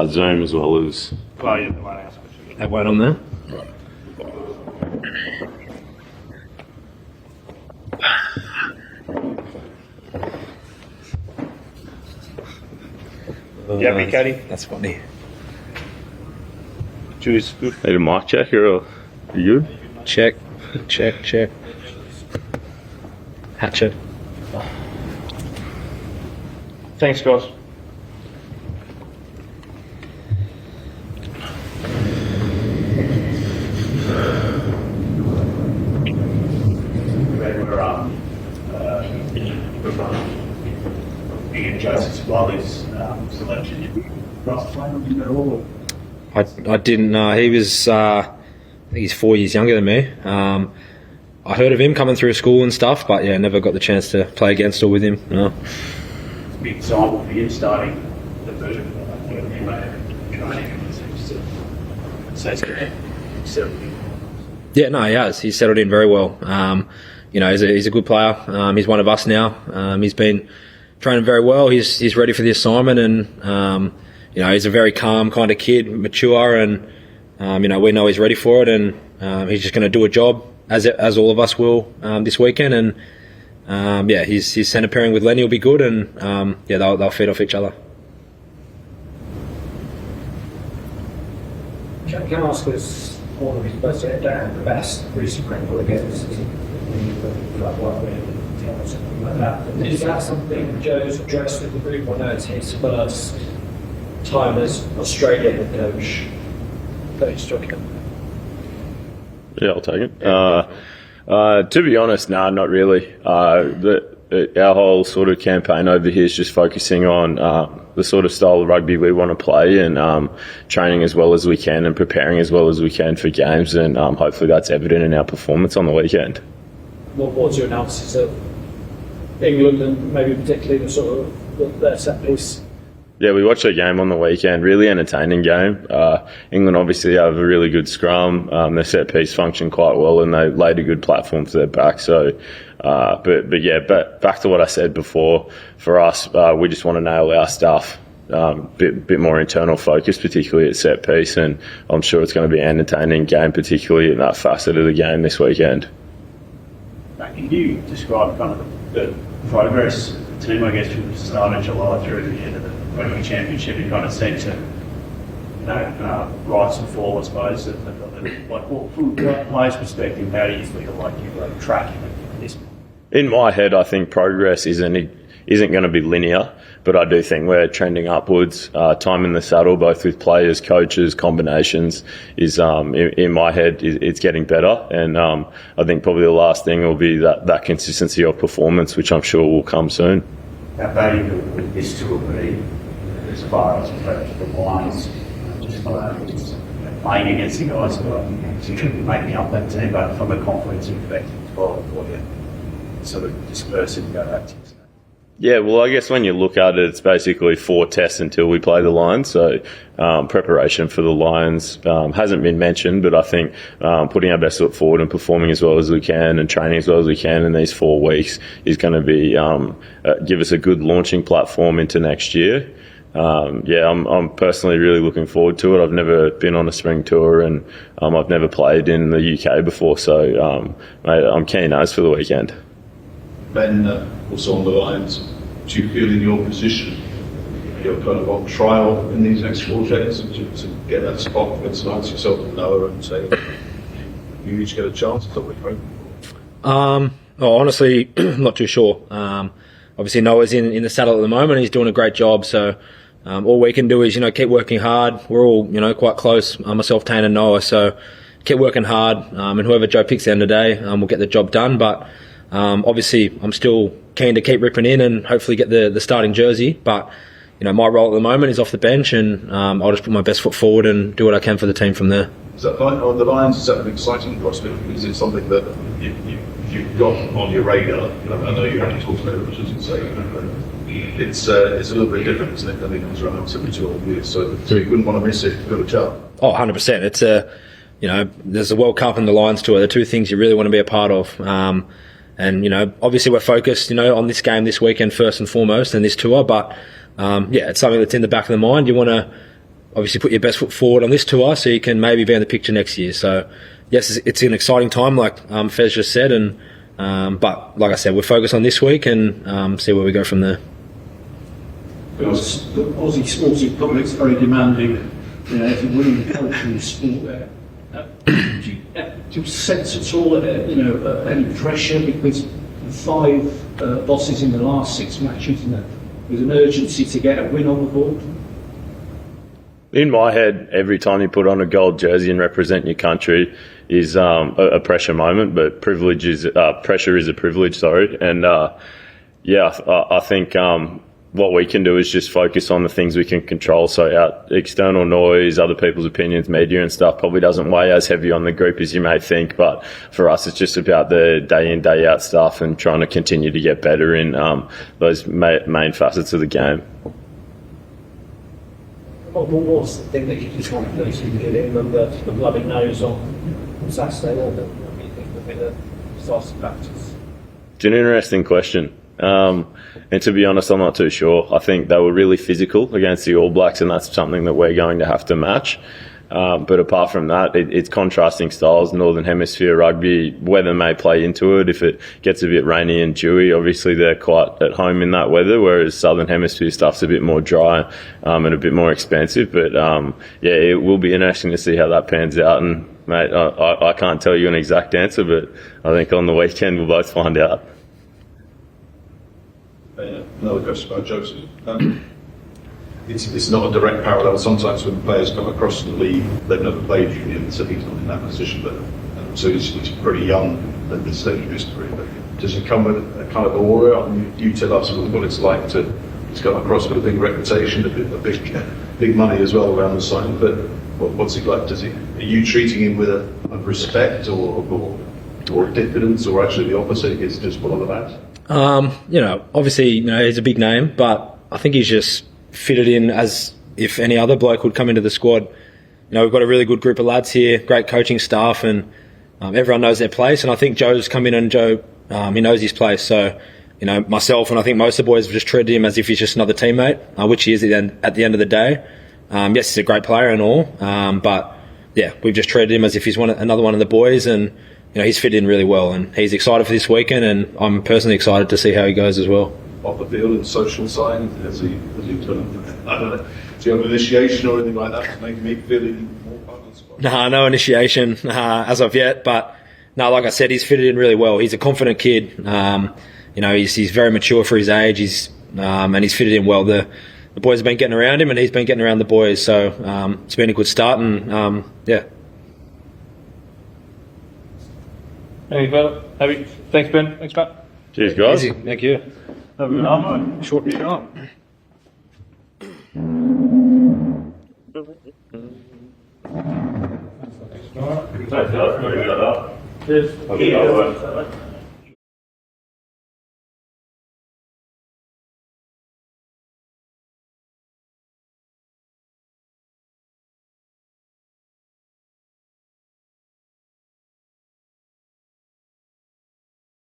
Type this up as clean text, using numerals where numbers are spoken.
Zoom as well as... Well, yeah, the one else. That one on there. You happy, Cody? That's funny. Cheers. Good. Need a mic check or are you good? Check. Hatchet. Thanks, guys. I didn't know. He was, I think he's 4 years younger than me. I heard of him coming through school and stuff, but yeah, never got the chance to play against or with him. No. Big example for you starting the version of Yeah, no, he has. He's settled in very well. He's a good player. He's one of us now. He's been training very well. He's ready for the assignment, and he's a very calm kind of kid, mature, and we know he's ready for it, and he's just going to do a job as all of us will this weekend. And his centre pairing with Lenny will be good, and they'll feed off each other. Can I ask us all of his best down the best recent record against something like that? Is that something Joe's addressed with the group? I know it's his first time as Australian head coach. Twickenham. Yeah, I'll take it. To be honest, not really. Our whole sort of campaign over here is just focusing on the sort of style of rugby we want to play, and training as well as we can and preparing as well as we can for games, and hopefully that's evident in our performance on the weekend. What's your analysis of England and maybe particularly the sort of their set piece? Yeah, we watched a game on the weekend, really entertaining game. England obviously have a really good scrum. Their set piece functioned quite well, and they laid a good platform for their back. So, but back to what I said before, for us, we just want to nail our stuff. Bit more internal focus, particularly at set piece, and I'm sure it's going to be an entertaining game, particularly in that facet of the game this weekend. Can you describe kind of the progress of the team, I guess, from the start of July through to the end of the Rugby Championship? You kind of seem to, rise and fall, I suppose. From a player's perspective, how do you feel like you're tracking this? In my head, I think progress isn't going to be linear, but I do think we're trending upwards. Time in the saddle, both with players, coaches, combinations, is in my head it's getting better, and I think probably the last thing will be that consistency of performance, which I'm sure will come soon. How valuable would this tour be as far as the Lions, playing against the guys who are making up that team, but from a confidence perspective as well, for you sort of disperse it and go back to you? Yeah, well, I guess when you look at it, it's basically 4 tests until we play the Lions. So preparation for the Lions hasn't been mentioned, but I think putting our best foot forward and performing as well as we can and training as well as we can in these 4 weeks is going to be give us a good launching platform into next year. I'm personally really looking forward to it. I've never been on a spring tour, and I've never played in the UK before, so I'm keen as for the weekend. Ben, also on the Lions, do you feel in your position you're kind of on trial in these next 4 days to get that spot against yourself and Noah and say you each get a chance? Is that what you're hoping? Honestly, I'm not too sure. Obviously Noah's in the saddle at the moment. He's doing a great job, so all we can do is keep working hard. We're all quite close, myself, Tane and Noah, so keep working hard, and whoever Joe picks at the end of the day will get the job done. But obviously I'm still keen to keep ripping in and hopefully get the starting jersey, but my role at the moment is off the bench, and I'll just put my best foot forward and do what I can for the team from there. Is that on the Lions? Is that an exciting prospect? Is it something that you've got on your radar? I know you haven't talked about it, but as say, it's a little bit different, isn't it? I think it was around 72 years, so you wouldn't want to miss it if you've got a chance. Oh, 100%. It's there's the World Cup and the Lions tour, the 2 things you really want to be a part of. And obviously we're focused, on this game this weekend first and foremost, and this tour, but it's something that's in the back of the mind. You want to obviously put your best foot forward on this tour so you can maybe be in the picture next year. So, yes, it's an exciting time, like Fez just said, but like I said, we're focused on this week and see where we go from there. Because the Aussie sporting public's very demanding. You know, if you're winning culture in sport there, do you sense at all, any pressure because the 5 bosses in the last 6 matches, there's an urgency to get a win on the board? In my head, every time you put on a gold jersey and represent your country is a pressure moment, but pressure is a privilege. Sorry, and I think what we can do is just focus on the things we can control. So external noise, other people's opinions, media and stuff probably doesn't weigh as heavy on the group as you may think. But for us, it's just about the day in, day out stuff and trying to continue to get better in those main facets of the game. What was the thing that you just wanted to get in and the bloody nose on Saturday? What do you think would be the decisive factors? It's an interesting question. And to be honest, I'm not too sure. I think they were really physical against the All Blacks, and that's something that we're going to have to match. But apart from that, it's contrasting styles. Northern Hemisphere rugby, weather may play into it. If it gets a bit rainy and dewy, obviously they're quite at home in that weather, whereas Southern Hemisphere stuff's a bit more dry and a bit more expensive. But it will be interesting to see how that pans out. And mate, I can't tell you an exact answer, but I think on the weekend we'll both find out. Another question about Joseph. It's not a direct parallel. Sometimes when players come across the league, they've never played junior, so he's not in that position. But so he's pretty young at this stage of his career. But does it come with a kind of aura? I mean, you tell us what it's like to come across with a big reputation, a big money as well around the side. But what's it like? Are you treating him with a respect or diffidence, or actually the opposite? It's just one of the lads. Obviously, he's a big name, but I think he's just fitted in as if any other bloke would come into the squad. We've got a really good group of lads here, great coaching staff, and everyone knows their place. And I think Joe's come in and Joe, he knows his place. So, myself and I think most of the boys have just treated him as if he's just another teammate, which he is at the end of the day. Yes, he's a great player and all, but yeah, we've just treated him as if he's another one of the boys, and he's fit in really well, and he's excited for this weekend, and I'm personally excited to see how he goes as well. Off the field and social side, has he done, I don't know, do you have an initiation or anything like that to make me feel more part of the squad? No initiation as of yet, but no, like I said, he's fitted in really well. He's a confident kid. He's very mature for his age. And he's fitted in well. The boys have been getting around him, and he's been getting around the boys. So it's been a good start, and Any further? Happy? Thanks, Ben. Thanks, Matt. Cheers, guys. Easy. Thank you. Have a good night. Short and sharp. Cheers.